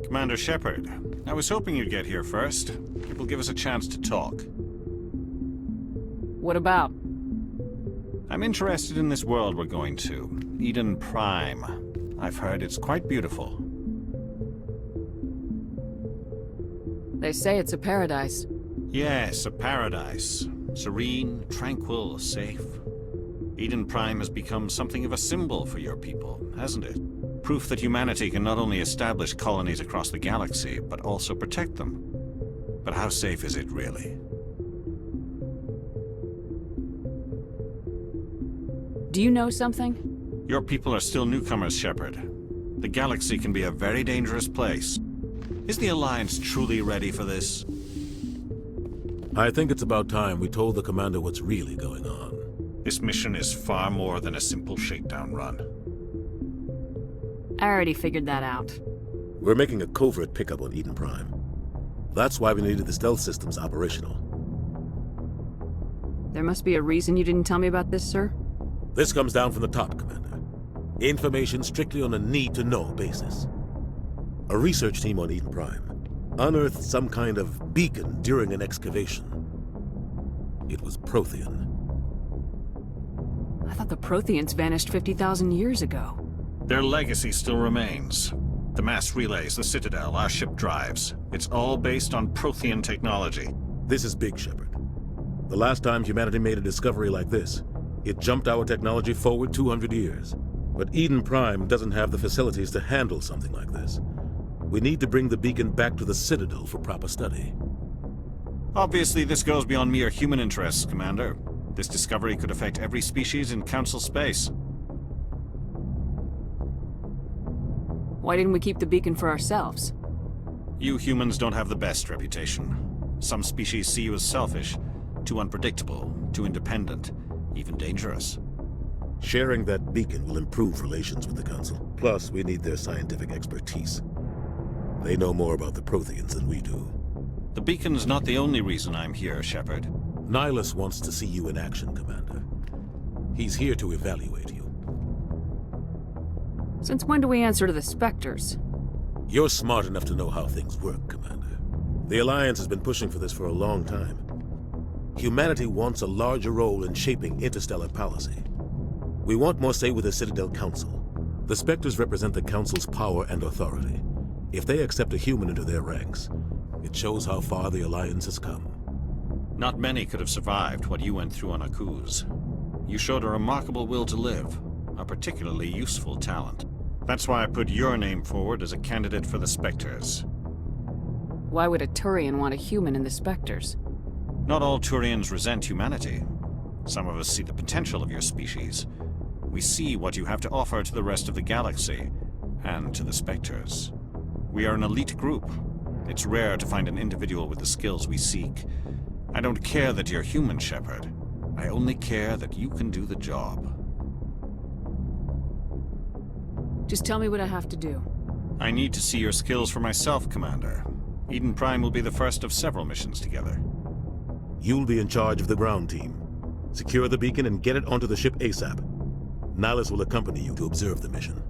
Commander Shepard, I was hoping you'd get here first. It will give us a chance to talk. What about? I'm interested in this world we're going to, Eden Prime. I've heard it's quite beautiful. They say it's a paradise. Yes, a paradise. Serene, tranquil, safe. Eden Prime has become something of a symbol for your people, hasn't it? Proof that humanity can not only establish colonies across the galaxy, but also protect them. But how safe is it, really? Do you know something? Your people are still newcomers, Shepard. The galaxy can be a very dangerous place. Is the Alliance truly ready for this? I think it's about time we told the Commander what's really going on. This mission is far more than a simple shakedown run. I already figured that out. We're making a covert pickup on Eden Prime. That's why we needed the stealth systems operational. There must be a reason you didn't tell me about this, sir? This comes down from the top, Commander. Information strictly on a need-to-know basis. A research team on Eden Prime unearthed some kind of beacon during an excavation. It was Prothean. I thought the Protheans vanished 50,000 years ago. Their legacy still remains. The mass relays, the Citadel, our ship drives. It's all based on Prothean technology. This is big, Shepard. The last time humanity made a discovery like this, it jumped our technology forward 200 years. But Eden Prime doesn't have the facilities to handle something like this. We need to bring the beacon back to the Citadel for proper study. Obviously, this goes beyond mere human interests, Commander. This discovery could affect every species in Council space. Why didn't we keep the beacon for ourselves? You humans don't have the best reputation. Some species see you as selfish, too unpredictable, too independent, even dangerous. Sharing that beacon will improve relations with the Council. Plus, we need their scientific expertise. They know more about the Protheans than we do. The beacon's not the only reason I'm here, Shepard. Nihilus wants to see you in action, Commander. He's here to evaluate you. Since when do we answer to the Spectres? You're smart enough to know how things work, Commander. The Alliance has been pushing for this for a long time. Humanity wants a larger role in shaping interstellar policy. We want more say with the Citadel Council. The Spectres represent the Council's power and authority. If they accept a human into their ranks, it shows how far the Alliance has come. Not many could have survived what you went through on Akuz. You showed a remarkable will to live, a particularly useful talent. That's why I put your name forward as a candidate for the Spectres. Why would a Turian want a human in the Spectres? Not all Turians resent humanity. Some of us see the potential of your species. We see what you have to offer to the rest of the galaxy, and to the Spectres. We are an elite group. It's rare to find an individual with the skills we seek. I don't care that you're human, Shepard. I only care that you can do the job. Just tell me what I have to do. I need to see your skills for myself, Commander. Eden Prime will be the first of several missions together. You'll be in charge of the ground team. Secure the beacon and get it onto the ship ASAP. Nihilus will accompany you to observe the mission.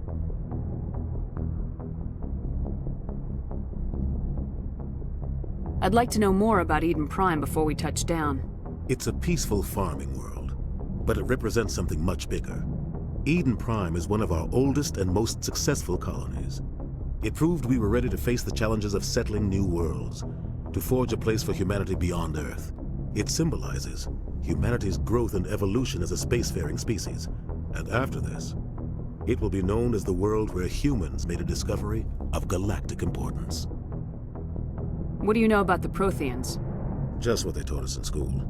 I'd like to know more about Eden Prime before we touch down. It's a peaceful farming world, but it represents something much bigger. Eden Prime is one of our oldest and most successful colonies. It proved we were ready to face the challenges of settling new worlds, to forge a place for humanity beyond Earth. It symbolizes humanity's growth and evolution as a spacefaring species. And after this, it will be known as the world where humans made a discovery of galactic importance. What do you know about the Protheans? Just what they taught us in school.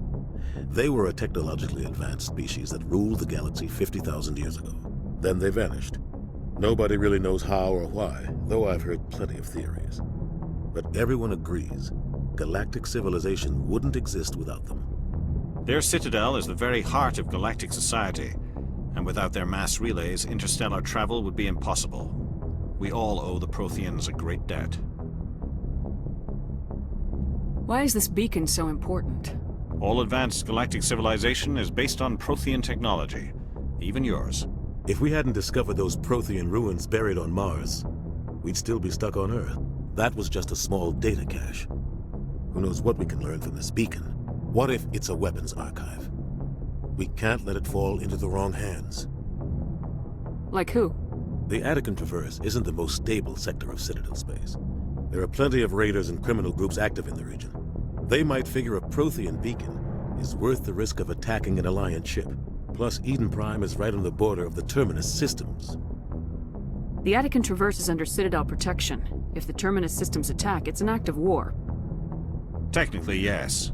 They were a technologically advanced species that ruled the galaxy 50,000 years ago. Then they vanished. Nobody really knows how or why, though I've heard plenty of theories. But everyone agrees, galactic civilization wouldn't exist without them. Their citadel is the very heart of galactic society, and without their mass relays, interstellar travel would be impossible. We all owe the Protheans a great debt. Why is this beacon so important? All advanced galactic civilization is based on Prothean technology, even yours. If we hadn't discovered those Prothean ruins buried on Mars, we'd still be stuck on Earth. That was just a small data cache. Who knows what we can learn from this beacon? What if it's a weapons archive? We can't let it fall into the wrong hands. Like who? The Attican Traverse isn't the most stable sector of Citadel space. There are plenty of raiders and criminal groups active in the region. They might figure a Prothean beacon is worth the risk of attacking an Alliance ship. Plus, Eden Prime is right on the border of the Terminus systems. The Attican Traverse is under Citadel protection. If the Terminus systems attack, it's an act of war. Technically, yes.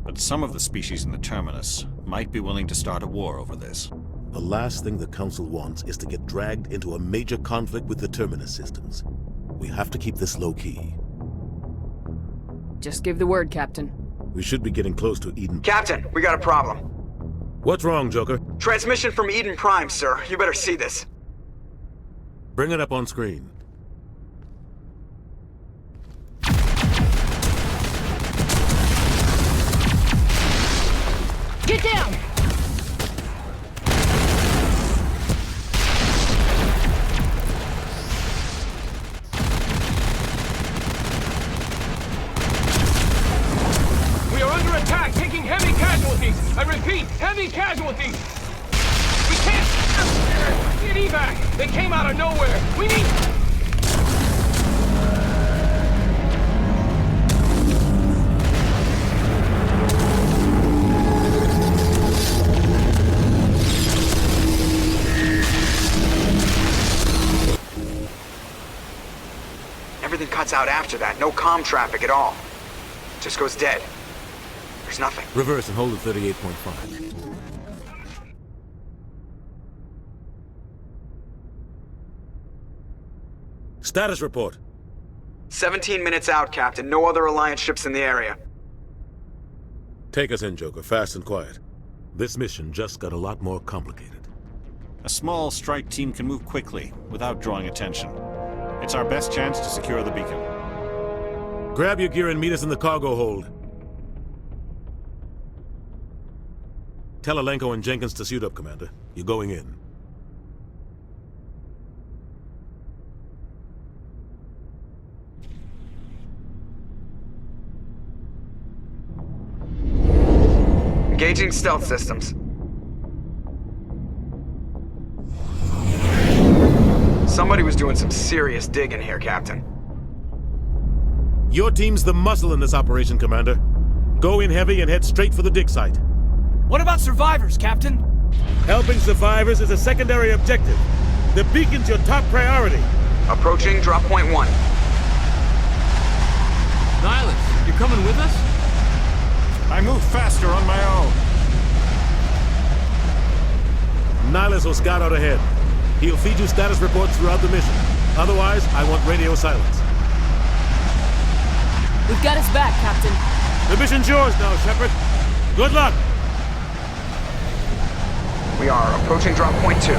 But some of the species in the Terminus might be willing to start a war over this. The last thing the Council wants is to get dragged into a major conflict with the Terminus systems. We have to keep this low-key. Just give the word, Captain. We should be getting close to Eden. Captain, we got a problem. What's wrong, Joker? Transmission from Eden Prime, sir. You better see this. Bring it up on screen. Get down! We are under attack, taking heavy casualties. I repeat, heavy casualties. We can't get evac. They came out of nowhere. We need... Everything cuts out after that. No comm traffic at all. Just goes dead. There's nothing. Reverse and hold at 38.5. Status report. 17 minutes out, Captain. No other Alliance ships in the area. Take us in, Joker, fast and quiet. This mission just got a lot more complicated. A small strike team can move quickly, without drawing attention. It's our best chance to secure the beacon. Grab your gear and meet us in the cargo hold. Tell Alenko and Jenkins to suit up, Commander. You're going in. Engaging stealth systems. Somebody was doing some serious digging here, Captain. Your team's the muscle in this operation, Commander. Go in heavy and head straight for the dig site. What about survivors, Captain? Helping survivors is a secondary objective. The beacon's your top priority. Approaching drop point 1. Nihilus, you coming with us? I move faster on my own. Nihilus will scout out ahead. He'll feed you status reports throughout the mission. Otherwise, I want radio silence. We've got his back, Captain. The mission's yours now, Shepard. Good luck! We are approaching drop point 2.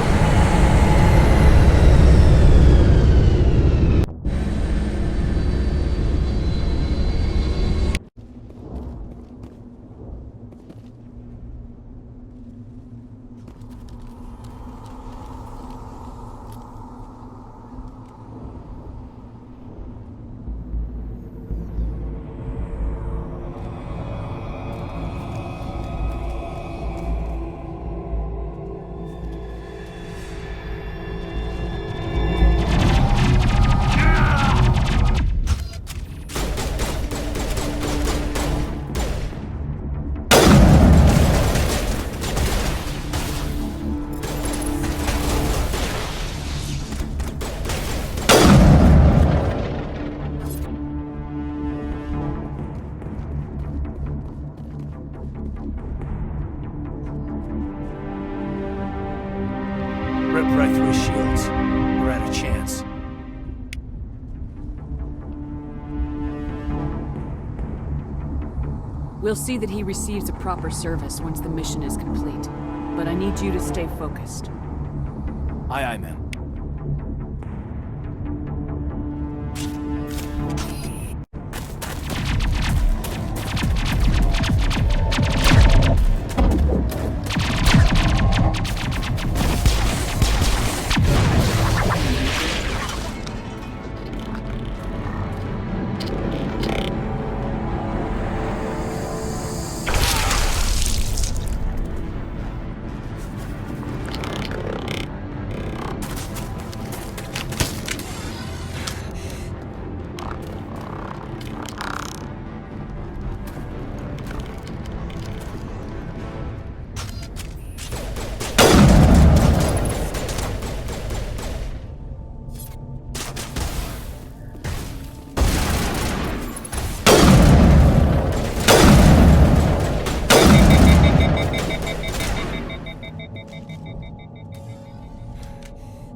Rip right through his shields. We're out of chance. We'll see that he receives a proper service once the mission is complete. But I need you to stay focused. Aye, aye, ma'am.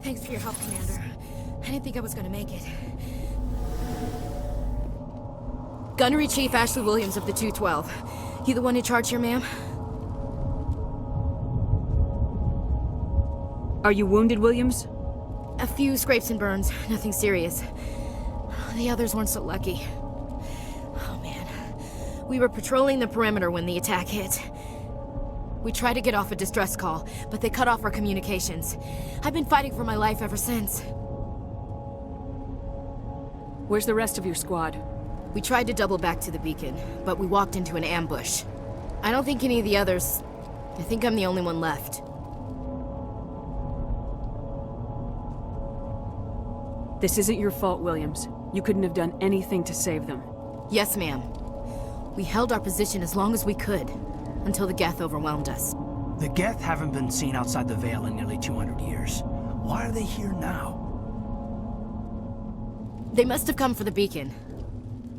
Thanks for your help, Commander. I didn't think I was gonna make it. Gunnery Chief Ashley Williams of the 212. You the one in charge here, ma'am? Are you wounded, Williams? A few scrapes and burns, nothing serious. The others weren't so lucky. Oh man. We were patrolling the perimeter when the attack hit. We tried to get off a distress call, but they cut off our communications. I've been fighting for my life ever since. Where's the rest of your squad? We tried to double back to the beacon, but we walked into an ambush. I don't think any of the others... I think I'm the only one left. This isn't your fault, Williams. You couldn't have done anything to save them. Yes, ma'am. We held our position as long as we could, until the Geth overwhelmed us. The Geth haven't been seen outside the Veil in nearly 200 years. Why are they here now? They must have come for the beacon.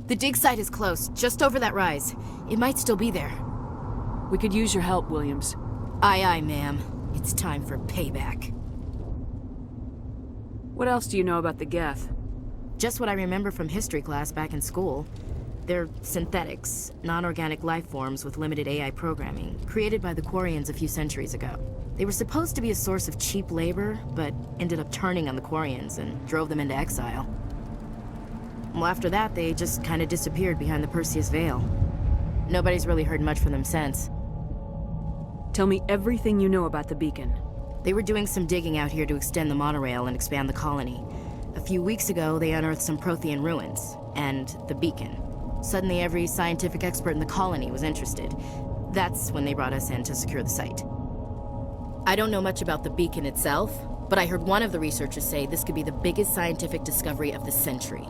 The dig site is close, just over that rise. It might still be there. We could use your help, Williams. Aye, aye, ma'am. It's time for payback. What else do you know about the Geth? Just what I remember from history class back in school. They're synthetics, non-organic life forms with limited AI programming, created by the Quarians a few centuries ago. They were supposed to be a source of cheap labor, but ended up turning on the Quarians and drove them into exile. Well, after that, they just kind of disappeared behind the Perseus Veil. Nobody's really heard much from them since. Tell me everything you know about the beacon. They were doing some digging out here to extend the monorail and expand the colony. A few weeks ago, they unearthed some Prothean ruins, and the beacon. Suddenly, every scientific expert in the colony was interested. That's when they brought us in to secure the site. I don't know much about the beacon itself, but I heard one of the researchers say this could be the biggest scientific discovery of the century.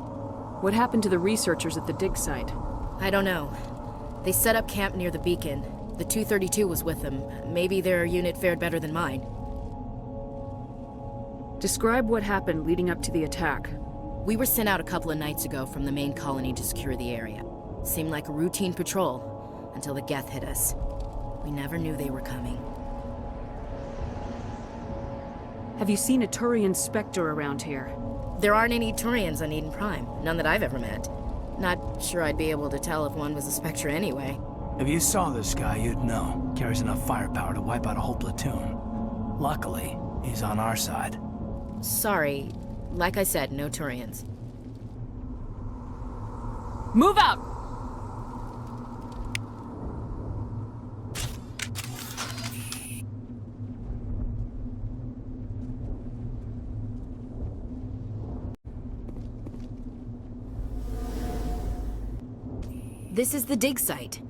What happened to the researchers at the dig site? I don't know. They set up camp near the beacon. The 232 was with them. Maybe their unit fared better than mine. Describe what happened leading up to the attack. We were sent out a couple of nights ago from the main colony to secure the area. Seemed like a routine patrol, until the Geth hit us. We never knew they were coming. Have you seen a Turian Spectre around here? There aren't any Turians on Eden Prime, none that I've ever met. Not sure I'd be able to tell if one was a Spectre anyway. If you saw this guy, you'd know. Carries enough firepower to wipe out a whole platoon. Luckily, he's on our side. Sorry. Like I said, no Turians. Move out! This is the dig site.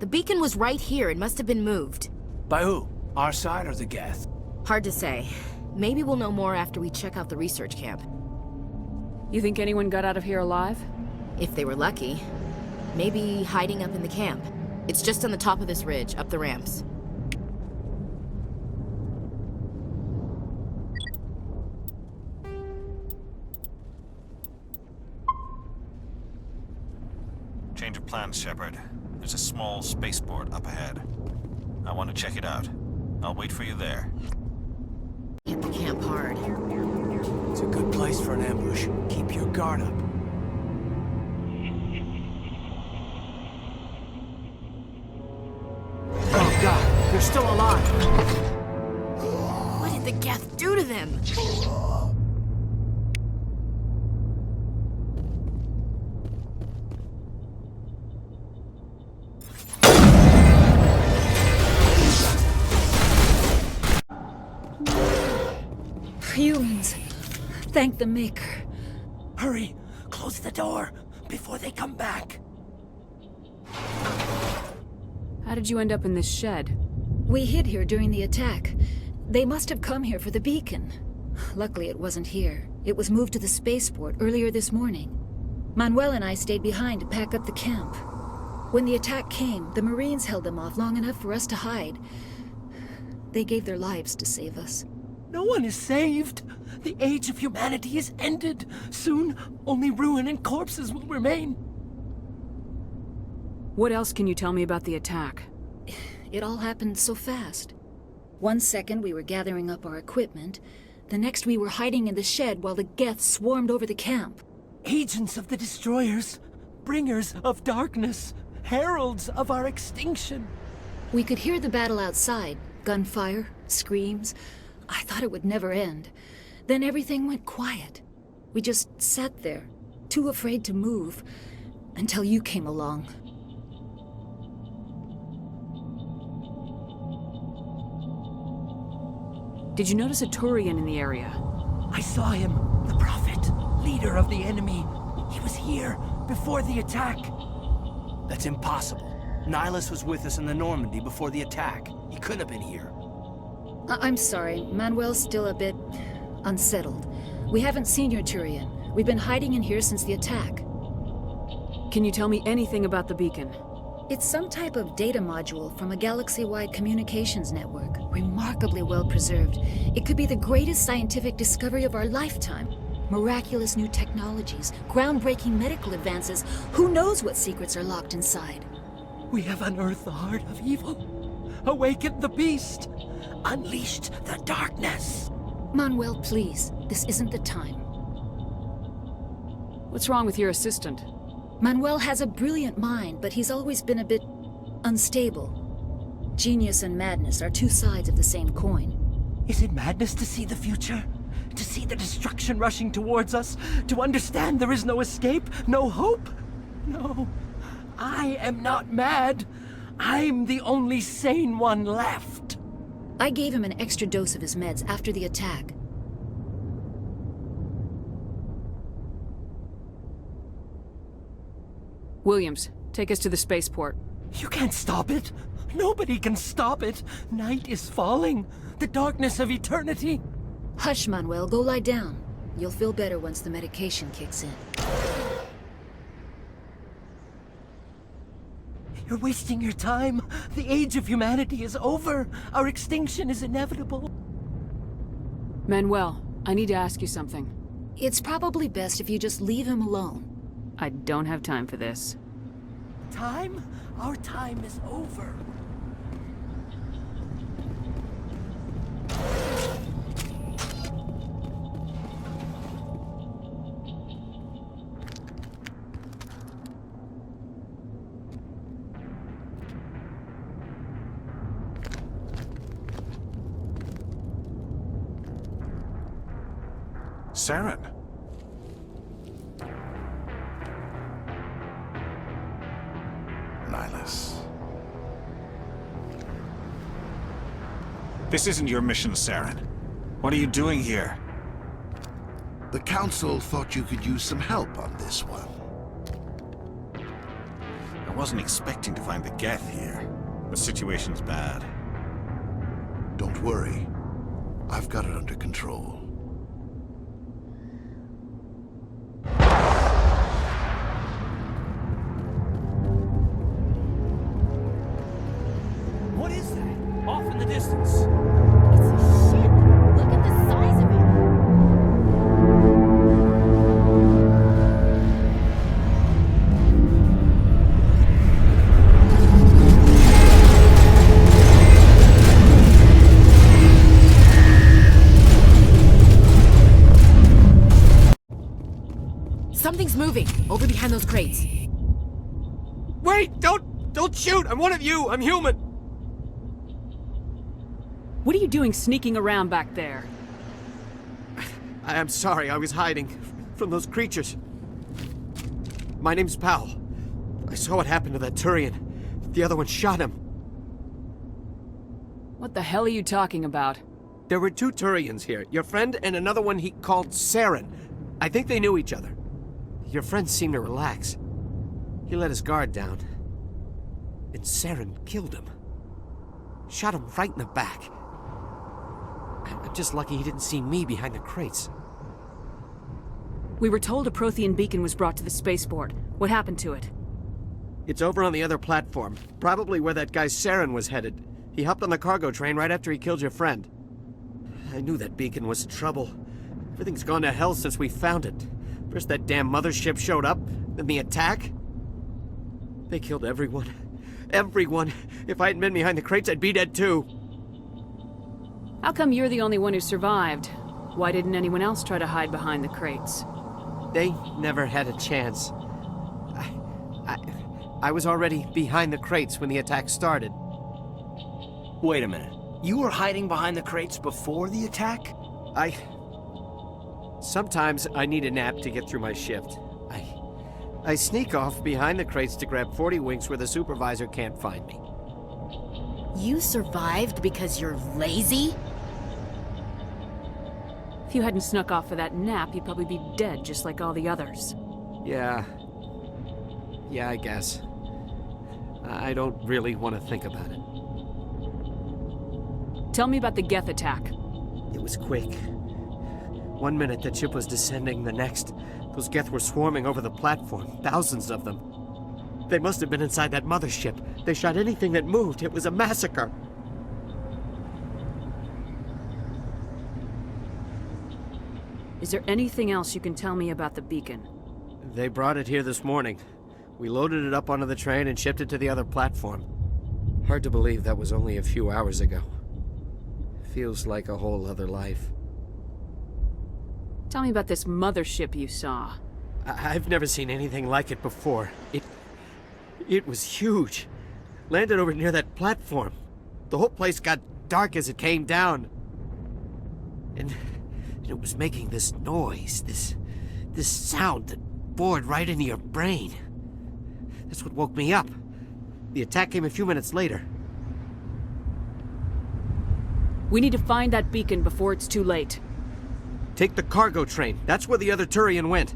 The beacon was right here. It must have been moved. By who? Our side or the Geth? Hard to say. Maybe we'll know more after we check out the research camp. You think anyone got out of here alive? If they were lucky. Maybe hiding up in the camp. It's just on the top of this ridge, up the ramps. Change of plans, Shepard. There's a small spaceport up ahead. I want to check it out. I'll wait for you there. Hit the camp hard. It's a good place for an ambush. Keep your guard up. Oh god, they're still alive! What did the Geth do to them? Humans. Thank the Maker. Hurry! Close the door before they come back! How did you end up in this shed? We hid here during the attack. They must have come here for the beacon. Luckily it wasn't here. It was moved to the spaceport earlier this morning. Manuel and I stayed behind to pack up the camp. When the attack came, the Marines held them off long enough for us to hide. They gave their lives to save us. No one is saved! The age of humanity is ended! Soon, only ruin and corpses will remain! What else can you tell me about the attack? It all happened so fast. 1 second we were gathering up our equipment. The next we were hiding in the shed while the Geth swarmed over the camp. Agents of the Destroyers, bringers of darkness, heralds of our extinction. We could hear the battle outside. Gunfire, screams. I thought it would never end. Then everything went quiet. We just sat there, too afraid to move, until you came along. Did you notice a Turian in the area? I saw him, the Prophet, leader of the enemy. He was here before the attack. That's impossible. Nihilus was with us in the Normandy before the attack. He couldn't have been here. I'm sorry, Manuel's still a bit unsettled. We haven't seen your Turian. We've been hiding in here since the attack. Can you tell me anything about the beacon? It's some type of data module from a galaxy-wide communications network, remarkably well preserved. It could be the greatest scientific discovery of our lifetime. Miraculous new technologies, groundbreaking medical advances. Who knows what secrets are locked inside? We have unearthed the heart of evil, awakened the beast, unleashed the darkness. Manuel, please, this isn't the time. What's wrong with your assistant? Manuel has a brilliant mind, but he's always been a bit unstable. Genius and madness are two sides of the same coin. Is it madness to see the future? To see the destruction rushing towards us? To understand there is no escape? No hope? No. I am not mad. I'm the only sane one left. I gave him an extra dose of his meds after the attack. Williams, take us to the spaceport. You can't stop it. Nobody can stop it. Night is falling. The darkness of eternity. Hush, Manuel. Go lie down. You'll feel better once the medication kicks in. You're wasting your time. The age of humanity is over. Our extinction is inevitable. Manuel, I need to ask you something. It's probably best if you just leave him alone. I don't have time for this. Time? Our time is over. Saren. Nihilus. This isn't your mission, Saren. What are you doing here? The Council thought you could use some help on this one. I wasn't expecting to find the Geth here. The situation's bad. Don't worry. I've got it under control. What is that? Off in the distance. It's a ship. Look at the size of it. Something's moving over behind those crates. Wait! Don't shoot! I'm one of you! I'm human! What are you doing sneaking around back there? I'm sorry, I was hiding from those creatures. My name's Powell. I saw what happened to that Turian. The other one shot him. What the hell are you talking about? There were two Turians here. Your friend and another one he called Saren. I think they knew each other. Your friend seemed to relax. He let his guard down. And Saren killed him. Shot him right in the back. I'm just lucky he didn't see me behind the crates. We were told a Prothean beacon was brought to the spaceport. What happened to it? It's over on the other platform. Probably where that guy Saren was headed. He hopped on the cargo train right after he killed your friend. I knew that beacon was trouble. Everything's gone to hell since we found it. First that damn mothership showed up, then the attack. They killed everyone. Everyone. If I hadn't been behind the crates, I'd be dead too. How come you're the only one who survived? Why didn't anyone else try to hide behind the crates? They never had a chance. I was already behind the crates when the attack started. Wait a minute. You were hiding behind the crates before the attack? Sometimes I need a nap to get through my shift. I sneak off behind the crates to grab 40 winks where the supervisor can't find me. You survived because you're lazy? If you hadn't snuck off for that nap, you'd probably be dead just like all the others. Yeah, I guess. I don't really want to think about it. Tell me about the Geth attack. It was quick. 1 minute the ship was descending, the next, those Geth were swarming over the platform, thousands of them. They must have been inside that mothership. They shot anything that moved. It was a massacre. Is there anything else you can tell me about the beacon? They brought it here this morning. We loaded it up onto the train and shipped it to the other platform. Hard to believe that was only a few hours ago. Feels like a whole other life. Tell me about this mothership you saw. I've never seen anything like it before. It was huge. Landed over near that platform. The whole place got dark as it came down. And it was making this noise, this sound that bored right into your brain. That's what woke me up. The attack came a few minutes later. We need to find that beacon before it's too late. Take the cargo train. That's where the other Turian went.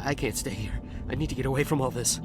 I can't stay here. I need to get away from all this.